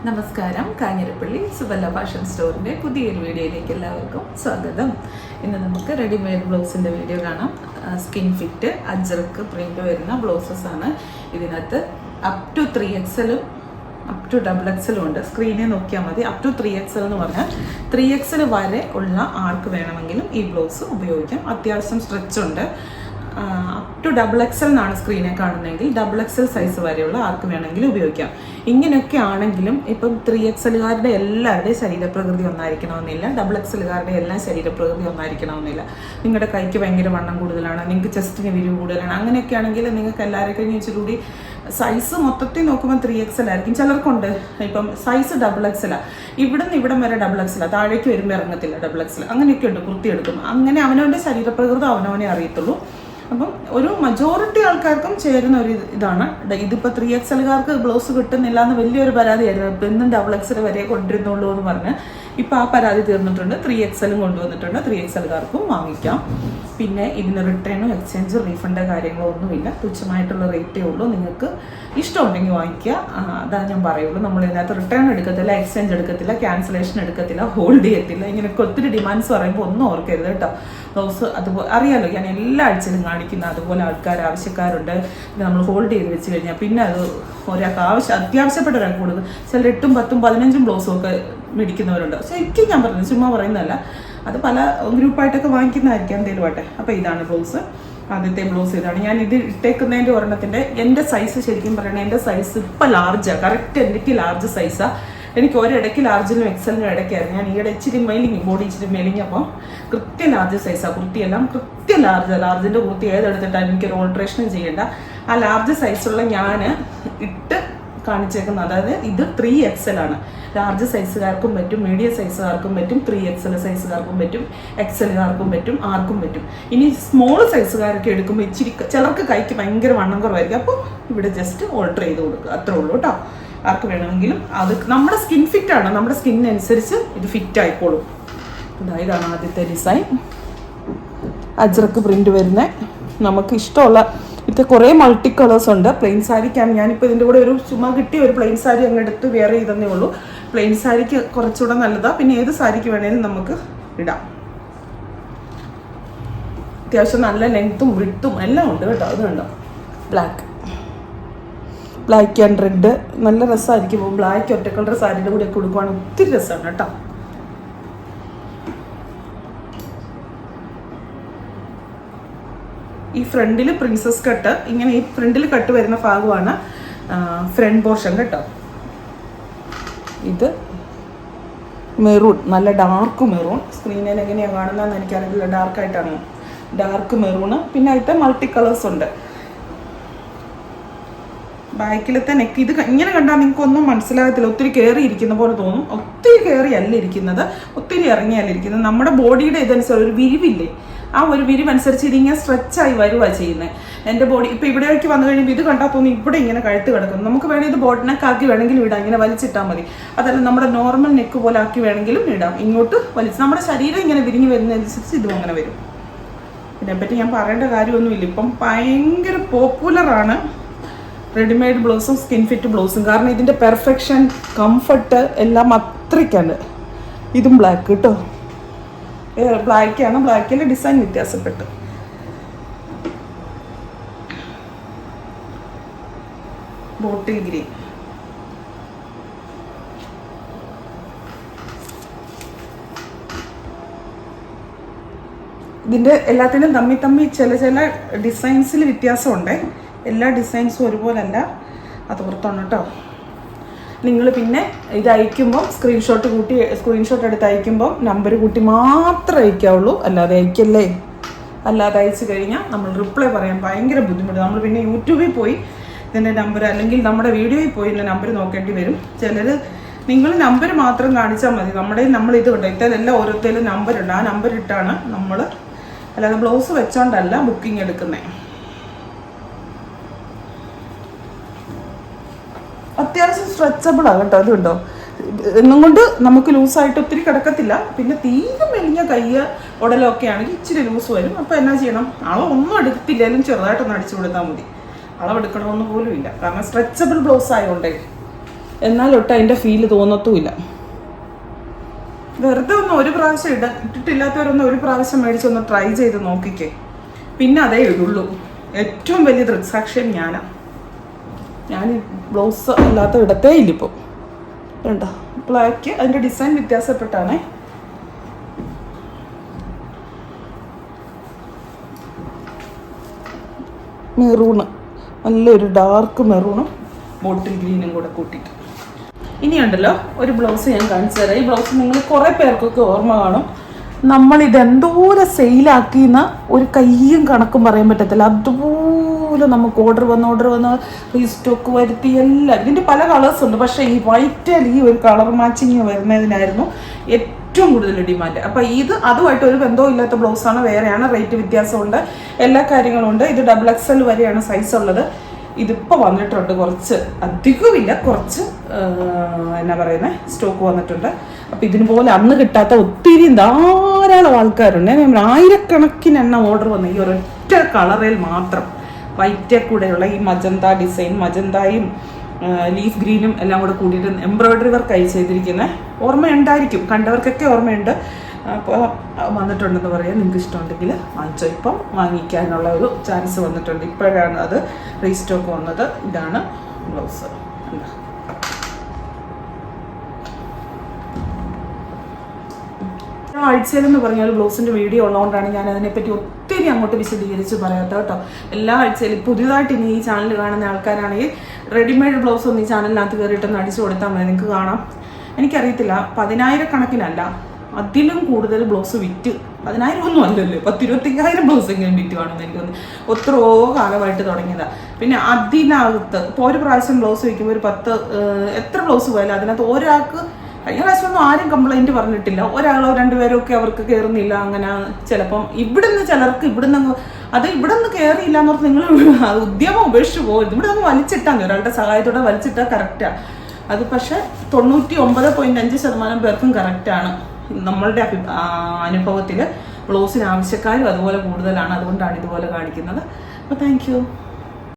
നമസ്കാരം. കാഞ്ഞിരപ്പള്ളി സുബല്ല ഫാഷൻ സ്റ്റോറിൻ്റെ പുതിയൊരു വീഡിയോയിലേക്ക് എല്ലാവർക്കും സ്വാഗതം. ഇന്ന് നമുക്ക് റെഡിമെയ്ഡ് ബ്ലൗസിൻ്റെ വീഡിയോ കാണാം. സ്കിൻ ഫിറ്റ് അജ്രക്ക് പ്രിൻ്റ് വരുന്ന ബ്ലൗസസ് ആണ്. ഇതിനകത്ത് up to 3XL up to XXL ഉണ്ട്. സ്ക്രീനിൽ നോക്കിയാൽ മതി. അപ് ടു 3XL എന്ന് പറഞ്ഞാൽ 3XL വരെ ഉള്ള ആൾക്ക് വേണമെങ്കിലും ഈ ബ്ലൗസ് ഉപയോഗിക്കാം. അത്യാവശ്യം സ്ട്രെച്ച് ഉണ്ട്. അപ് ടു XXL എന്നാണ് സ്ക്രീനിൽ കാണുന്നതെങ്കിൽ XXL സൈസ് വരെയുള്ള ആർക്ക് വേണമെങ്കിലും ഉപയോഗിക്കാം. ഇങ്ങനെയൊക്കെ ആണെങ്കിലും ഇപ്പം 3XLകാരുടെ എല്ലാവരുടെയും ശരീരപ്രകൃതി ഒന്നായിരിക്കണമെന്നില്ല. XXLകാരുടെ എല്ലാം ശരീരപ്രകൃതി ഒന്നായിരിക്കണമെന്നില്ല. നിങ്ങളുടെ കൈക്ക് ഭയങ്കര വണ്ണം കൂടുതലാണ്, നിങ്ങൾക്ക് ചെസ്റ്റിന് വിരിവ് കൂടുതലാണ്, അങ്ങനെയൊക്കെ ആണെങ്കിൽ നിങ്ങൾക്ക് എല്ലാവരും കഴിഞ്ഞ് ഇച്ചിരി സൈസ് മൊത്തത്തിൽ നോക്കുമ്പോൾ 3XL ആയിരിക്കും. ചിലർക്കുണ്ട് ഇപ്പം സൈസ് XXL ഇവിടുന്ന് ഇവിടം വരെ XXL, താഴേക്ക് വരുമ്പോൾ ഇറങ്ങത്തില്ല XXL, അങ്ങനെയൊക്കെ ഉണ്ട്. കുർത്തിയെടുക്കും. അങ്ങനെ അവനവൻ്റെ ശരീരപ്രകൃതം അവനവനെ അറിയത്തുള്ളൂ. അപ്പം ഒരു മജോറിറ്റി ആൾക്കാർക്കും ചേരുന്ന ഒരു ഇതാണ്. ഇതിപ്പോൾ 3XLകാർക്ക് ബ്ലൗസ് കിട്ടുന്നില്ല എന്ന് വലിയൊരു പരാതിയായിരുന്നു. ഇപ്പം എന്നും XXL വരെ കൊണ്ടിരുന്നുള്ളൂ എന്ന് പറഞ്ഞ് ഇപ്പം ആ പരാതി തീർന്നിട്ടുണ്ട്. 3XL കൊണ്ടുവന്നിട്ടുണ്ട്. 3XLകാർക്കും വാങ്ങിക്കാം. പിന്നെ ഇതിന് റിട്ടേണും എക്സ്ചേഞ്ച് റീഫണ്ട് കാര്യങ്ങളോ ഒന്നുമില്ല. തുച്ഛമായിട്ടുള്ള റേറ്റേ ഉള്ളൂ. നിങ്ങൾക്ക് ഇഷ്ടമുണ്ടെങ്കിൽ വാങ്ങിക്കുക, അതാണ് ഞാൻ പറയുള്ളൂ. നമ്മൾ ഇതിനകത്ത് റിട്ടേൺ എടുക്കത്തില്ല, എക്സ്ചേഞ്ച് എടുക്കത്തില്ല, ക്യാൻസലേഷൻ എടുക്കത്തില്ല, ഹോൾഡ് ചെയ്യത്തില്ല. ഇങ്ങനെയൊക്കെ ഒത്തിരി ഡിമാൻഡ്സ് പറയുമ്പോൾ ഒന്നും ഓർക്കരുത് കേട്ടോ. ബ്ലൗസ് അതുപോലെ അറിയാലോ, ഞാൻ എല്ലാ ആഴ്ചയിലും കാണിക്കുന്ന അതുപോലെ ആവശ്യക്കാരുണ്ട്. നമ്മൾ ഹോൾഡ് ചെയ്ത് വെച്ച് കഴിഞ്ഞാൽ പിന്നെ അത് ഒരാൾക്ക് അത്യാവശ്യപ്പെട്ട ഒരാൾക്ക് കൊടുക്കും. ചില 8, 10, 15 ബ്ലൗസും ഒക്കെ മേടിക്കുന്നവരുണ്ട്. പക്ഷെ എനിക്ക് ഞാൻ പറഞ്ഞു ചുമ്മാ പറയുന്നതല്ല, അത് പല ഗ്രൂപ്പായിട്ടൊക്കെ വാങ്ങിക്കുന്നതായിരിക്കും എന്തെങ്കിലും ആട്ടെ. അപ്പോൾ ഇതാണ് ബ്ലൗസ്. ആദ്യത്തെ ബ്ലൗസ് ഇതാണ്. ഞാൻ ഇത് ഇട്ടേക്കുന്നതിൻ്റെ ഒരെണ്ണത്തിൻ്റെ എൻ്റെ സൈസ് ശരിക്കും പറയണേ, എൻ്റെ സൈസ് ഇപ്പം ലാർജാണ്. കറക്റ്റ് എനിക്ക് ലാർജ് സൈസാണ്. എനിക്ക് ഒരിടയ്ക്ക് ലാർജിനും എക്സലിനും ഇടയ്ക്കായിരുന്നു. ഞാൻ ഈയിടെ ഇച്ചിരി മെലിഞ്ഞു, ബോഡി ഇച്ചിരി മെലിഞ്ഞപ്പോൾ കൃത്യം ലാർജ് സൈസാണ്. കുർത്തിയെല്ലാം കൃത്യം ലാർജിൻ്റെ കുർത്തി ഏതെടുത്തിട്ടാണ് എനിക്കൊരു ഓൾട്രേഷനും ചെയ്യേണ്ട. ആ ലാർജ് സൈസുള്ള ഞാൻ ഇട്ട് കാണിച്ചേക്കുന്നത്. അതായത് ഇത് 3XL ആണ്. ലാർജ് സൈസുകാർക്കും പറ്റും, മീഡിയം സൈസുകാർക്കും പറ്റും, 3XL സൈസുകാർക്കും പറ്റും, XLകാർക്കും പറ്റും, ആർക്കും പറ്റും. ഇനി സ്മോൾ സൈസുകാരൊക്കെ എടുക്കുമ്പോൾ ഇച്ചിരി ചിലർക്ക് കൈക്ക് ഭയങ്കര വണ്ണം കുറവായിരിക്കും. അപ്പോൾ ഇവിടെ ജസ്റ്റ് ഓൾട്ടർ ചെയ്ത് കൊടുക്കുക, അത്രേ ഉള്ളൂ കേട്ടോ. ആർക്ക് വേണമെങ്കിലും അത് നമ്മുടെ സ്കിൻ ഫിറ്റാണ്. നമ്മുടെ സ്കിന്നനുസരിച്ച് ഇത് ഫിറ്റ് ആയിക്കോളും. ഇതാണ് ആദ്യത്തെ ഡിസൈൻ. അജ്രക്ക് പ്രിന്റ് വരുന്ന നമുക്ക് ഇഷ്ടമുള്ള ഇത് കുറേ മൾട്ടി കളേഴ്സ് ഉണ്ട്. പ്ലെയിൻ സാരിക്കാണ് ഞാനിപ്പോൾ ഇതിൻ്റെ കൂടെ ഒരു ചുമ്മാ കിട്ടിയ ഒരു പ്ലെയിൻ സാരി അങ്ങ് എടുത്ത് വെയർ ചെയ്തതേ ഉള്ളൂ. പ്ലെയിൻ സാരിക്ക് കുറച്ചുകൂടെ നല്ലതാണ്. പിന്നെ ഏത് സാരിക്ക് വേണേലും നമുക്ക് ഇടാം. അത്യാവശ്യം നല്ല ലെങ്ത്തും വിഡ്ത്തും എല്ലാം ഉണ്ട് കേട്ടോ. അത് കണ്ടോ, ബ്ലാക്ക് ആൻഡ് റെഡ് നല്ല രസമായിരിക്കും. ബ്ലാക്ക് ഒറ്റ കളർ സാരിയുടെ കൂടെ കൊടുക്കുവാണ് ഒത്തിരി രസമാണ് കേട്ടോ. ഈ ഫ്രണ്ടിൽ പ്രിൻസസ് കട്ട്, ഇങ്ങനെ ഈ ഫ്രണ്ടിൽ കട്ട് വരുന്ന ഭാഗമാണ് ഫ്രണ്ട് പോർഷൻ കേട്ടോ. ഇത് മെറൂൺ, നല്ല ഡാർക്ക് മെറൂൺ. സ്ക്രീനിൽ എങ്ങനെയാണ് കാണുന്നതെന്ന് എനിക്കറിയില്ല. ഡാർക്കായിട്ടാണ്, ഡാർക്ക് മെറൂണ്. പിന്നെ ആയിട്ട് മൾട്ടി കളേഴ്സ് ഉണ്ട്. ബാക്കിലത്തെ നെക്ക് ഇത് ഇങ്ങനെ കണ്ടാൽ നിങ്ങൾക്ക് ഒന്നും മനസ്സിലാകത്തില്ല. ഒത്തിരി കയറി ഇരിക്കുന്ന പോലെ തോന്നും. ഒത്തിരി കയറി അല്ല ഇരിക്കുന്നത്, ഒത്തിരി ഇറങ്ങിയല്ല ഇരിക്കുന്നത്. നമ്മുടെ ബോഡിയുടെ ഇതനുസരിച്ച് ഒരു വിരിവില്ലേ, ആ ഒരു വിരിവ് അനുസരിച്ച് ഇതിങ്ങനെ സ്ട്രെച്ചായി വരുവാണ് ചെയ്യുന്നത്. എൻ്റെ ബോഡി ഇപ്പോൾ ഇവിടേക്ക് വന്നു കഴിയുമ്പോൾ ഇത് കണ്ടാൽ തോന്നി ഇവിടെ ഇങ്ങനെ കഴുത്ത് കിടക്കുന്നു. നമുക്ക് വേണമെങ്കിൽ ഇത് ബോട്ട് നെക്ക് ആക്കി വേണമെങ്കിലും ഇടാം, ഇങ്ങനെ വലിച്ചിട്ടാൽ മതി. അതല്ല നമ്മുടെ നോർമൽ നെക്ക് പോലെ ആക്കി വേണമെങ്കിലും ഇടാം. ഇങ്ങോട്ട് വലിച്ച് നമ്മുടെ ശരീരം ഇങ്ങനെ വിരിഞ്ഞ് വരുന്നതനുസരിച്ച് ഇതും അങ്ങനെ വരും. ഇതിനെപ്പറ്റി ഞാൻ പറയേണ്ട കാര്യമൊന്നുമില്ല. ഇപ്പം ഭയങ്കര പോപ്പുലറാണ് റെഡിമെയ്ഡ് ബ്ലൗസും സ്കിൻ ഫിറ്റ് ബ്ലൗസും. കാരണം ഇതിൻ്റെ പെർഫെക്ഷൻ, കംഫർട്ട് എല്ലാം അത്രയ്ക്കാണ്. ഇതും ബ്ലാക്ക് കേട്ടോ, ബ്ലാക്കാണ്. ബ്ലാക്കിൻ്റെ ഡിസൈൻ വ്യത്യാസപ്പെട്ട്. ബോട്ടിൽ ഗ്രീൻ, ഇതിൻ്റെ എല്ലാത്തിനും തമ്മി ചില ഡിസൈൻസിൽ വ്യത്യാസമുണ്ട്. എല്ലാ ഡിസൈൻസും ഒരുപോലല്ല, അത് ഓർത്താണ് കേട്ടോ. നിങ്ങൾ പിന്നെ ഇത് അയക്കുമ്പം സ്ക്രീൻഷോട്ട് എടുത്ത് അയക്കുമ്പം നമ്പർ കൂട്ടി മാത്രമേ അയക്കാവുള്ളൂ, അല്ലാതെ അയക്കല്ലേ. അല്ലാതെ അയച്ചു കഴിഞ്ഞാൽ നമ്മൾ റിപ്ലൈ പറയാൻ ഭയങ്കര ബുദ്ധിമുട്ട്. നമ്മൾ പിന്നെ യൂട്യൂബിൽ പോയി ഇതിൻ്റെ നമ്പർ, അല്ലെങ്കിൽ നമ്മുടെ വീഡിയോയിൽ പോയി ഇതിൻ്റെ നമ്പർ നോക്കേണ്ടി വരും. നിങ്ങൾ നമ്പർ മാത്രം കാണിച്ചാൽ മതി. നമ്മൾ ഇത് ഉണ്ട്, ഇതെല്ലാം ഓരോരുത്തരും നമ്പറുണ്ട്. ആ നമ്പർ ഇട്ടാണ് നമ്മൾ, അല്ലാതെ ബ്ലൗസ് വെച്ചോണ്ടല്ല ബുക്കിംഗ് എടുക്കുന്നത്. അത്യാവശ്യം സ്ട്രെച്ചബിളാണ് കേട്ടോ. അതുണ്ടോ, എന്നും കൊണ്ട് നമുക്ക് ലൂസായിട്ട് ഒത്തിരി കിടക്കത്തില്ല. പിന്നെ തീരെ മെലിഞ്ഞ കയ്യ് ഉടലൊക്കെ ആണെങ്കിൽ ഇച്ചിരി ലൂസ് വരും. അപ്പോൾ എന്നാ ചെയ്യണം, ഒന്നും എടുത്തില്ലെങ്കിലും ചെറുതായിട്ടൊന്ന് അടിച്ചു കൊടുത്താൽ മതി. അളവെടുക്കണമെന്ന് പോലും ഇല്ല, കാരണം സ്ട്രെച്ചബിൾ ബ്ലൗസ് ആയതുകൊണ്ടേ. എന്നാലൊട്ട് അതിൻ്റെ ഫീല് തോന്നത്തുമില്ല. വെറുതെ ഒന്ന് ഒരു പ്രാവശ്യം ഇട്ടിട്ടില്ലാത്തവരൊന്ന് ഒരു പ്രാവശ്യം മേടിച്ചൊന്ന് ട്രൈ ചെയ്ത് നോക്കിക്കേ, പിന്നെ അതേ ഇടുള്ളൂ. ഏറ്റവും വലിയ ദൃക്സാക്ഷ്യം ഞാൻ ബ്ലൗസ് അല്ലാത്ത ഇടത്തേ ഇല്ല. ഇപ്പോൾ വേണ്ട ബ്ലാക്ക്, അതിൻ്റെ ഡിസൈൻ വ്യത്യാസപ്പെട്ടാണേ. മെറൂണ്, നല്ലൊരു ഡാർക്ക് മെറൂണും ബോട്ടിൽ ഗ്രീനും കൂടെ കൂട്ടിയിട്ട്. ഇനിയുണ്ടല്ലോ ഒരു ബ്ലൗസ് ഞാൻ കാണിച്ചു തരാം. ഈ ബ്ലൗസ് നിങ്ങൾ കുറേ പേർക്കൊക്കെ ഓർമ്മ കാണും. നമ്മളിതെന്തോരം സെയിലാക്കിയെന്ന ഒരു കയ്യും കണക്കും പറയാൻ പറ്റത്തില്ല. അതുപോലെ നമുക്ക് ഓർഡർ വന്ന് റീസ്റ്റോക്ക് വരുത്തി എല്ലാം. ഇതിൻ്റെ പല കളേഴ്സ് ഉണ്ട്, പക്ഷേ ഈ വൈറ്റിൽ ഈ ഒരു കളർ മാച്ചിങ് വരുന്നതിനായിരുന്നു ഏറ്റവും കൂടുതൽ ഡിമാൻഡ്. അപ്പം ഇത് അതുമായിട്ട് ഒരു ബന്ധവും ഇല്ലാത്ത ബ്ലൗസാണ്, വേറെയാണ്, റേറ്റ് വ്യത്യാസമുണ്ട്, എല്ലാ കാര്യങ്ങളും ഉണ്ട്. ഇത് XXL വരെയാണ് സൈസ് ഉള്ളത്. ഇതിപ്പോൾ വന്നിട്ടുണ്ട്, കുറച്ച് അധികമില്ല, കുറച്ച് എന്നാ പറയുന്നത് സ്റ്റോക്ക് വന്നിട്ടുണ്ട്. അപ്പം ഇതിന് പോലെ അന്ന് കിട്ടാത്ത ഒത്തിരി ധാരാളം ആൾക്കാരുണ്ട്. ആയിരക്കണക്കിന് എണ്ണം ഓർഡർ വന്നു ഈ ഒരൊറ്റ കളറിൽ മാത്രം. വൈറ്റേ കൂടെയുള്ള ഈ മജന്ത ഡിസൈൻ, മജന്തയും ലീഫ് ഗ്രീനും എല്ലാം കൂടെ കൂടിയിട്ട് എംബ്രോയ്ഡറി വർക്കായി ചെയ്തിരിക്കുന്നത് ഓർമ്മയുണ്ടായിരിക്കും, കണ്ടവർക്കൊക്കെ ഓർമ്മയുണ്ട്. അപ്പോൾ വന്നിട്ടുണ്ടെന്ന് പറയാം. നിങ്ങൾക്ക് ഇഷ്ടമുണ്ടെങ്കിൽ വാങ്ങിച്ചോ. ഇപ്പം വാങ്ങിക്കാനുള്ള ഒരു ചാൻസ് വന്നിട്ടുണ്ട്. ഇപ്പോഴാണ് അത് റീസ്റ്റോക്ക് വന്നത്. ഇതാണ് ബ്ലൗസ്. ആഴ്ചയിലെന്ന് പറഞ്ഞാൽ ബ്ലൗസിൻ്റെ വീഡിയോ ഉള്ളതുകൊണ്ടാണ് ഞാൻ അതിനെപ്പറ്റി ഒത്തിരി അങ്ങോട്ട് വിശദീകരിച്ച് പറയാത്ത കേട്ടോ. എല്ലാ ആഴ്ചയിലും പുതിയതായിട്ട് ഇനി ഈ ചാനൽ കാണുന്ന ആൾക്കാരാണെങ്കിൽ റെഡിമെയ്ഡ് ബ്ലൗസ് ഒന്ന് ഈ ചാനലിനകത്ത് കയറിയിട്ടൊന്ന് അടിച്ചു കൊടുത്താൽ മതി, നിങ്ങൾക്ക് കാണാം. എനിക്കറിയത്തില്ല, 10,000 കണക്കിനല്ല, അതിലും കൂടുതൽ ബ്ലൗസ് വിറ്റ്. 10,000 ഒന്നും അല്ലല്ലോ, 10,000-25,000 ബ്ലൗസ് എങ്കിലും വിറ്റ് കാണുമെന്ന് എനിക്കൊന്ന്. ഒത്രയോ കാലമായിട്ട് തുടങ്ങിയതാണ്. പിന്നെ അതിനകത്ത് ഇപ്പോൾ ഒരു പ്രാവശ്യം ബ്ലൗസ് വയ്ക്കുമ്പോൾ ഒരു 10 എത്ര ബ്ലൗസ് പോയാലും അതിനകത്ത് ഒരാൾക്ക്, കഴിഞ്ഞ പ്രാവശ്യമൊന്നും ആരും കംപ്ലൈൻറ്റ് പറഞ്ഞിട്ടില്ല, ഒരാളോ 2 പേരോ ഒക്കെ അവർക്ക് കയറുന്നില്ല. അങ്ങനെ ചിലപ്പം ഇവിടുന്ന് ചിലർക്ക് ഇവിടുന്ന് കയറിയില്ല എന്ന് പറഞ്ഞാൽ നിങ്ങൾ ഉദ്യമം ഉപേക്ഷിച്ച് പോകും. ഇവിടെ ഒന്ന് വലിച്ചിട്ടാൽ മതി, ഒരാളുടെ സഹായത്തോടെ വലിച്ചിട്ടാൽ കറക്റ്റാണ് അത്. പക്ഷേ 99.5% പേർക്കും കറക്റ്റാണ്. നമ്മളുടെ അനുഭവത്തിൽ ബ്ലൗസിന് ആവശ്യക്കാരും അതുപോലെ കൂടുതലാണ്. അതുകൊണ്ടാണ് ഇതുപോലെ കാണിക്കുന്നത്. അപ്പോൾ താങ്ക് യു.